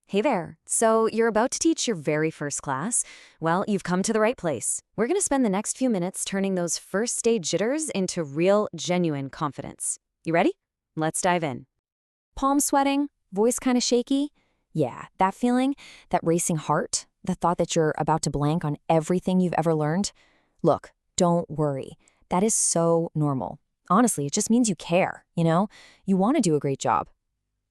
Hey there. So, you're about to teach your very first class? Well, you've come to the right place. We're going to spend the next few minutes turning those first stage jitters into real, genuine confidence. You ready? Let's dive in. Palm sweating, voice kind of shaky? Yeah, that feeling, that racing heart, the thought that you're about to blank on everything you've ever learned? Look, don't worry. That is so normal. Honestly, it just means you care, you know? You want to do a great job.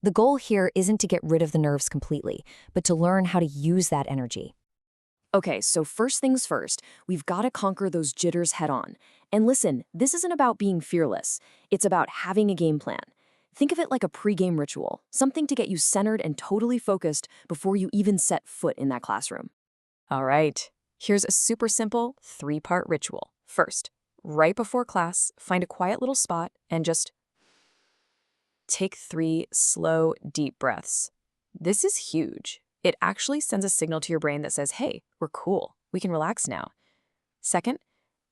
The goal here isn't to get rid of the nerves completely, but to learn how to use that energy. Okay, so first things first, we've got to conquer those jitters head on. And listen, this isn't about being fearless. It's about having a game plan. Think of it like a pre-game ritual, something to get you centered and totally focused before you even set foot in that classroom. All right, here's a super simple 3-part ritual. First, right before class, find a quiet little spot and just take 3 slow, deep breaths. This is huge. It actually sends a signal to your brain that says, hey, we're cool. We can relax now. Second,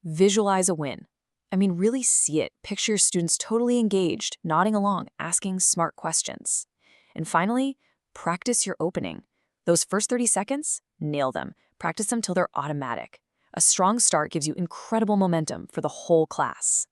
visualize a win. I mean, really see it. Picture your students totally engaged, nodding along, asking smart questions. And finally, practice your opening. Those first 30 seconds, nail them. Practice them till they're automatic. A strong start gives you incredible momentum for the whole class.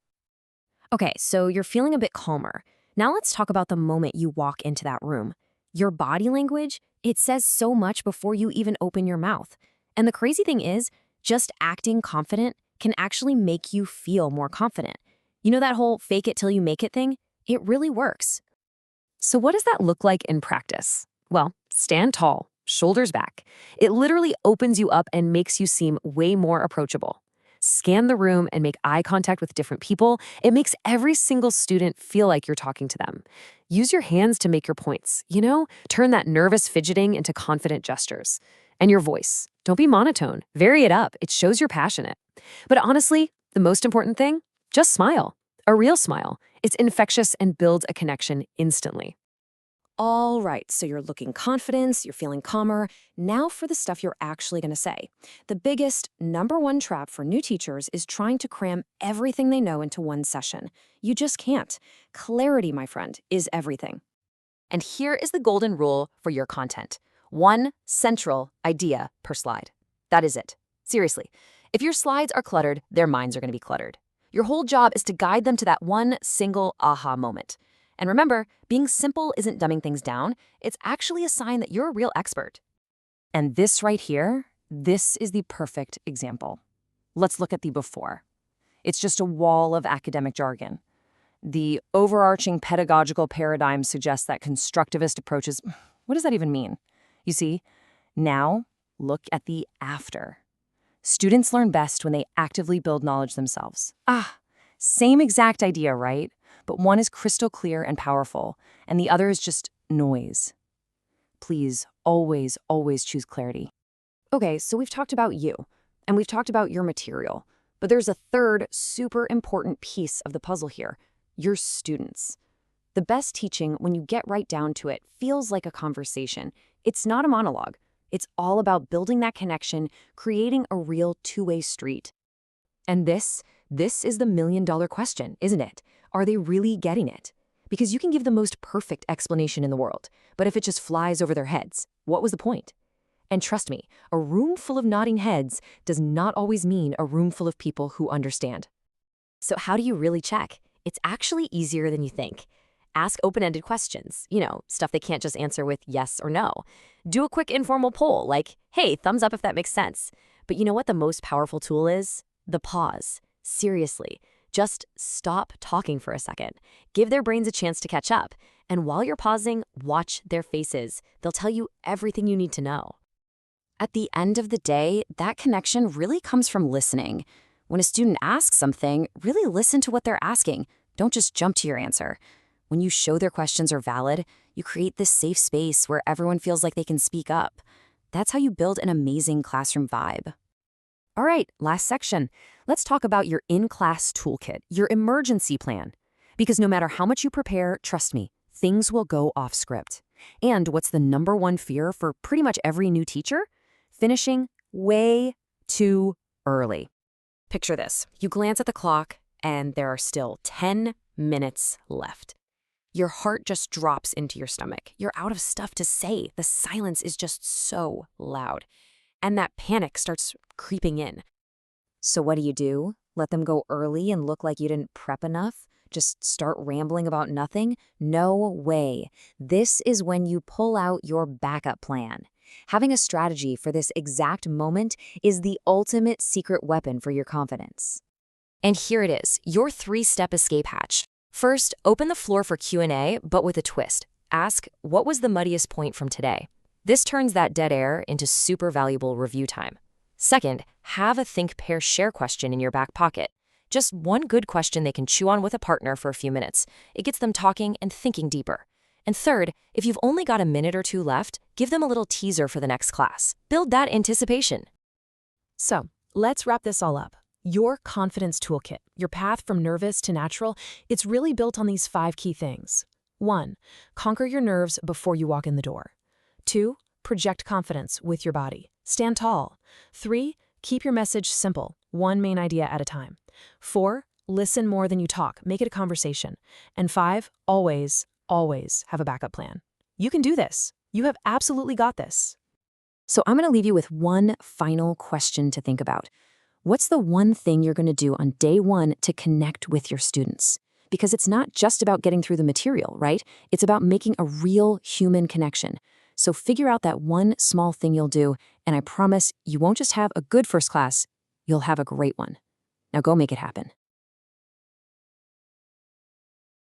Okay, so you're feeling a bit calmer. Now let's talk about the moment you walk into that room. Your body language, it says so much before you even open your mouth. And the crazy thing is, just acting confident can actually make you feel more confident. You know that whole fake it till you make it thing? It really works. So what does that look like in practice? Well, stand tall, shoulders back. It literally opens you up and makes you seem way more approachable. Scan the room and make eye contact with different people. It makes every single student feel like you're talking to them. Use your hands to make your points, Turn that nervous fidgeting into confident gestures. And your voice. Don't be monotone. Vary it up. It shows you're passionate. But honestly, the most important thing, just smile. A real smile. It's infectious and builds a connection instantly. All right, so you're looking confident, you're feeling calmer. Now for the stuff you're actually going to say. The biggest, #1 trap for new teachers is trying to cram everything they know into one session. You just can't. Clarity, my friend, is everything. And here is the golden rule for your content. 1 central idea per slide. That is it. Seriously, if your slides are cluttered, their minds are going to be cluttered. Your whole job is to guide them to that one single aha moment. And remember, being simple isn't dumbing things down. It's actually a sign that you're a real expert. And this right here, this is the perfect example. Let's look at the before. It's just a wall of academic jargon. The overarching pedagogical paradigm suggests that constructivist approaches. What does that even mean? You see, now look at the after. Students learn best when they actively build knowledge themselves. Same exact idea, right? But one is crystal clear and powerful, and the other is just noise. Please, always, always choose clarity. Okay, so we've talked about you, and we've talked about your material, but there's a third super important piece of the puzzle here, your students. The best teaching, when you get right down to it, feels like a conversation. It's not a monologue. It's all about building that connection, creating a real two-way street. And this is the million-dollar question, isn't it? Are they really getting it? Because you can give the most perfect explanation in the world, but if it just flies over their heads, what was the point? And trust me, a room full of nodding heads does not always mean a room full of people who understand. So how do you really check? It's actually easier than you think. Ask open-ended questions, stuff they can't just answer with yes or no. Do a quick informal poll like, hey, thumbs up if that makes sense. But you know what the most powerful tool is? The pause. Seriously. Just stop talking for a second. Give their brains a chance to catch up. And while you're pausing, watch their faces. They'll tell you everything you need to know. At the end of the day, that connection really comes from listening. When a student asks something, really listen to what they're asking. Don't just jump to your answer. When you show their questions are valid, you create this safe space where everyone feels like they can speak up. That's how you build an amazing classroom vibe. All right, last section. Let's talk about your in-class toolkit, your emergency plan. Because no matter how much you prepare, trust me, things will go off script. And what's the #1 fear for pretty much every new teacher? Finishing way too early. Picture this. You glance at the clock, and there are still 10 minutes left. Your heart just drops into your stomach. You're out of stuff to say. The silence is just so loud. And that panic starts creeping in. So what do? Let them go early and look like you didn't prep enough? Just start rambling about nothing? No way. This is when you pull out your backup plan. Having a strategy for this exact moment is the ultimate secret weapon for your confidence. And here it is, your 3-step escape hatch. First, open the floor for Q&A, but with a twist. Ask, what was the muddiest point from today? This turns that dead air into super valuable review time. Second, have a think, pair, share question in your back pocket. Just one good question they can chew on with a partner for a few minutes. It gets them talking and thinking deeper. And third, if you've only got a minute or two left, give them a little teaser for the next class. Build that anticipation. So, let's wrap this all up. Your confidence toolkit, your path from nervous to natural, it's really built on these 5 key things. 1. Conquer your nerves before you walk in the door. 2. Project confidence with your body. Stand tall. 3. Keep your message simple, one main idea at a time. 4. Listen more than you talk. Make it a conversation. And 5. Always have a backup plan. You can do this. You have absolutely got this. So I'm going to leave you with one final question to think about. What's the one thing you're going to do on day 1 to connect with your students? Because it's not just about getting through the material, right? It's about making a real human connection. So figure out that one small thing you'll do, and I promise you won't just have a good first class, you'll have a great one. Now go make it happen.